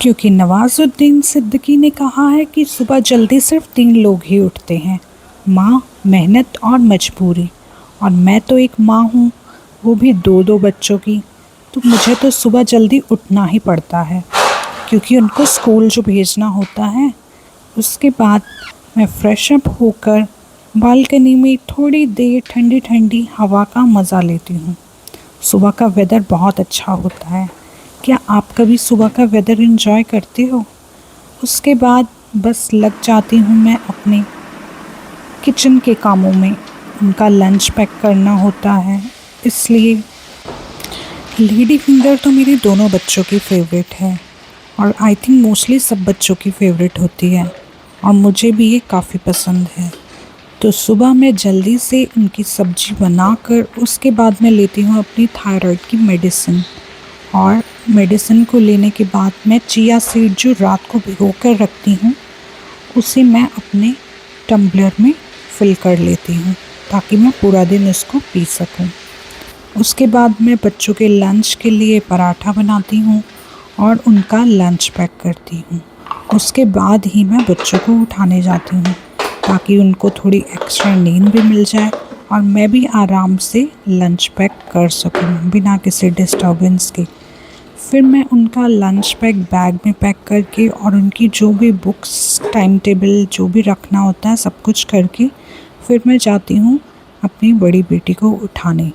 क्योंकि नवाजुद्दीन सिद्दीकी ने कहा है कि सुबह जल्दी सिर्फ 3 लोग ही उठते हैं, माँ, मेहनत और मजबूरी। और मैं तो एक माँ हूँ, वो भी 2-2 बच्चों की। तो मुझे तो सुबह जल्दी उठना ही पड़ता है, क्योंकि उनको स्कूल जो भेजना होता है। उसके बाद मैं फ्रेश अप होकर बालकनी में थोड़ी देर ठंडी ठंडी हवा का मज़ा लेती हूँ। सुबह का वेदर बहुत अच्छा होता है। क्या आप कभी सुबह का वेदर एंजॉय करते हो? उसके बाद बस लग जाती हूँ मैं अपने किचन के कामों में। उनका लंच पैक करना होता है, इसलिए लेडी फिंगर तो मेरे दोनों बच्चों की फेवरेट है, और आई थिंक मोस्टली सब बच्चों की फेवरेट होती है, और मुझे भी ये काफ़ी पसंद है। तो सुबह मैं जल्दी से उनकी सब्जी बनाकर उसके बाद मैं लेती हूँ अपनी थायराइड की मेडिसिन। और मेडिसिन को लेने के बाद मैं चिया सीड जो रात को भिगो कर रखती हूँ, उसे मैं अपने टम्बलर में फिल कर लेती हूँ, ताकि मैं पूरा दिन उसको पी सकूँ। उसके बाद मैं बच्चों के लंच के लिए पराठा बनाती हूँ और उनका लंच पैक करती हूँ। उसके बाद ही मैं बच्चों को उठाने जाती हूँ, ताकि उनको थोड़ी एक्स्ट्रा नींद भी मिल जाए और मैं भी आराम से लंच पैक कर सकूँ बिना किसी डिस्टर्बेंस के। फिर मैं उनका लंच बैग में पैक करके और उनकी जो भी बुक्स, टाइम टेबल जो भी रखना होता है सब कुछ करके फिर मैं जाती हूँ अपनी बड़ी बेटी को उठाने।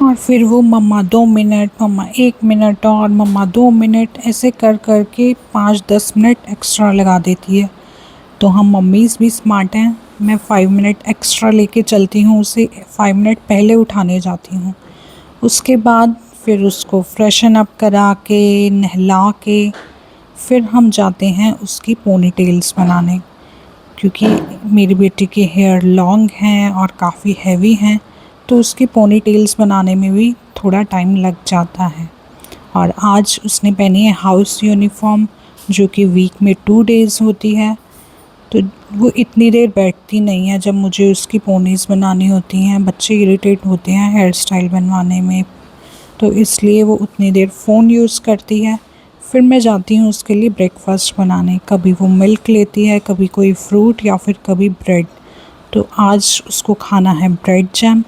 और फिर वो मम्मा 2 मिनट, मम्मा 1 मिनट और मम्मा 2 मिनट ऐसे कर कर के 5-10 मिनट एक्स्ट्रा लगा देती है। तो हम मम्मीज़ भी स्मार्ट हैं, मैं 5 मिनट एक्स्ट्रा लेके चलती हूँ, उसे 5 मिनट पहले उठाने जाती हूँ। उसके बाद फिर उसको फ्रेशन अप करा के, नहला के फिर हम जाते हैं उसकी पोनी टेल्स बनाने, क्योंकि मेरी बेटी के हेयर लॉन्ग हैं और काफ़ी हैवी हैं, तो उसकी पोनी टेल्स बनाने में भी थोड़ा टाइम लग जाता है। और आज उसने पहनी है हाउस यूनिफॉर्म, जो कि वीक में 2 डेज़ होती है। तो वो इतनी देर बैठती नहीं है जब मुझे उसकी पोनीज़ बनानी होती हैं। बच्चे इरिटेट होते हैं हेयर स्टाइल बनवाने में, तो इसलिए वो उतनी देर फ़ोन यूज़ करती है। फिर मैं जाती हूँ उसके लिए ब्रेकफ़ास्ट बनाने। कभी वो मिल्क लेती है, कभी कोई फ्रूट या फिर कभी ब्रेड। तो आज उसको खाना है ब्रेड जैम,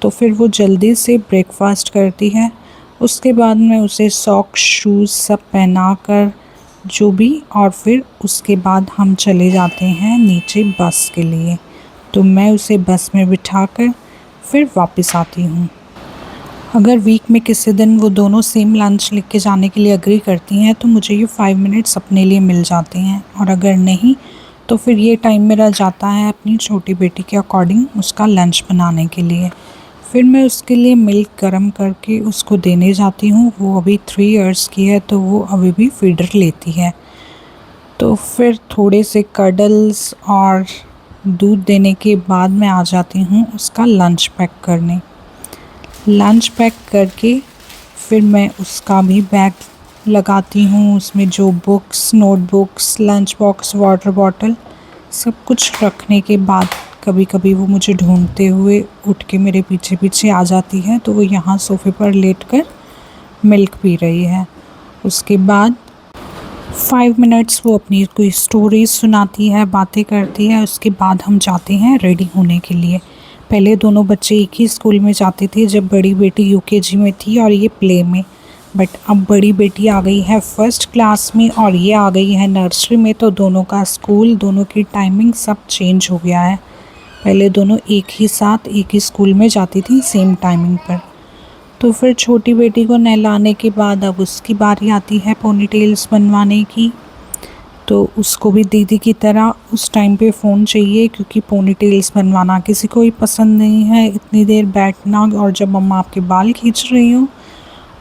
तो फिर वो जल्दी से ब्रेकफ़ास्ट करती है। उसके बाद मैं उसे सॉक्स, शूज़ सब पहना कर जो भी, और फिर उसके बाद हम चले जाते हैं नीचे बस के लिए। तो मैं उसे बस में बिठाकर फिर वापस आती हूँ। अगर वीक में किसी दिन वो दोनों सेम लंच लेके जाने के लिए एग्री करती हैं, तो मुझे ये 5 मिनट्स अपने लिए मिल जाते हैं। और अगर नहीं, तो फिर ये टाइम मेरा जाता है अपनी छोटी बेटी के अकॉर्डिंग उसका लंच बनाने के लिए। फिर मैं उसके लिए मिल्क गर्म करके उसको देने जाती हूँ। वो अभी 3 इयर्स की है, तो वो अभी भी फीडर लेती है। तो फिर थोड़े से कडल्स और दूध देने के बाद मैं आ जाती हूँ उसका लंच पैक करने। लंच पैक करके फिर मैं उसका भी बैग लगाती हूँ, उसमें जो books, notebooks, lunch box, water bottle सब कुछ रखने के बाद कभी कभी वो मुझे ढूंढते हुए उठ के मेरे पीछे पीछे आ जाती है। तो वो यहाँ सोफ़े पर लेटकर मिल्क पी रही है। उसके बाद 5 मिनट्स वो अपनी कोई स्टोरी सुनाती है, बातें करती है। उसके बाद हम जाते हैं रेडी होने के लिए। पहले दोनों बच्चे एक ही स्कूल में जाते थे जब बड़ी बेटी यूकेजी में थी और ये प्ले में, बट अब बड़ी बेटी आ गई है फर्स्ट क्लास में और ये आ गई है नर्सरी में। तो दोनों का स्कूल, दोनों की टाइमिंग सब चेंज हो गया है। पहले दोनों एक ही साथ एक ही स्कूल में जाती थी सेम टाइमिंग पर। तो फिर छोटी बेटी को नहलाने के बाद अब उसकी बारी आती है पोनी टेल्स बनवाने की। तो उसको भी दीदी की तरह उस टाइम पे फ़ोन चाहिए, क्योंकि पोनी टेल्स बनवाना किसी को ही पसंद नहीं है, इतनी देर बैठना। और जब मम्मा आपके बाल खींच रही हो,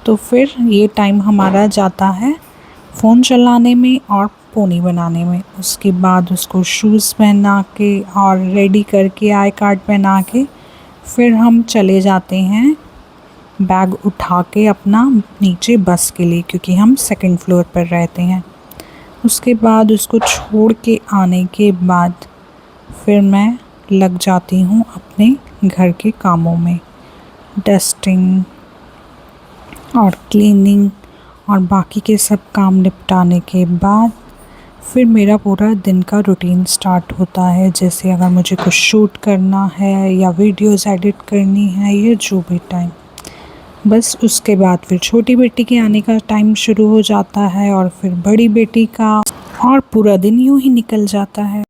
तो फिर ये टाइम हमारा जाता है फ़ोन चलाने में और पोनी बनाने में। उसके बाद उसको शूज़ पहना के और रेडी करके, आई कार्ड पहना के फिर हम चले जाते हैं बैग उठा के अपना नीचे बस के लिए, क्योंकि हम 2nd फ्लोर पर रहते हैं। उसके बाद उसको छोड़ के आने के बाद फिर मैं लग जाती हूँ अपने घर के कामों में, डस्टिंग और क्लीनिंग और बाकी के सब काम निपटाने के बाद फिर मेरा पूरा दिन का रूटीन स्टार्ट होता है। जैसे अगर मुझे कुछ शूट करना है या वीडियोस एडिट करनी है या जो भी टाइम, बस उसके बाद फिर छोटी बेटी के आने का टाइम शुरू हो जाता है और फिर बड़ी बेटी का, और पूरा दिन यूं ही निकल जाता है।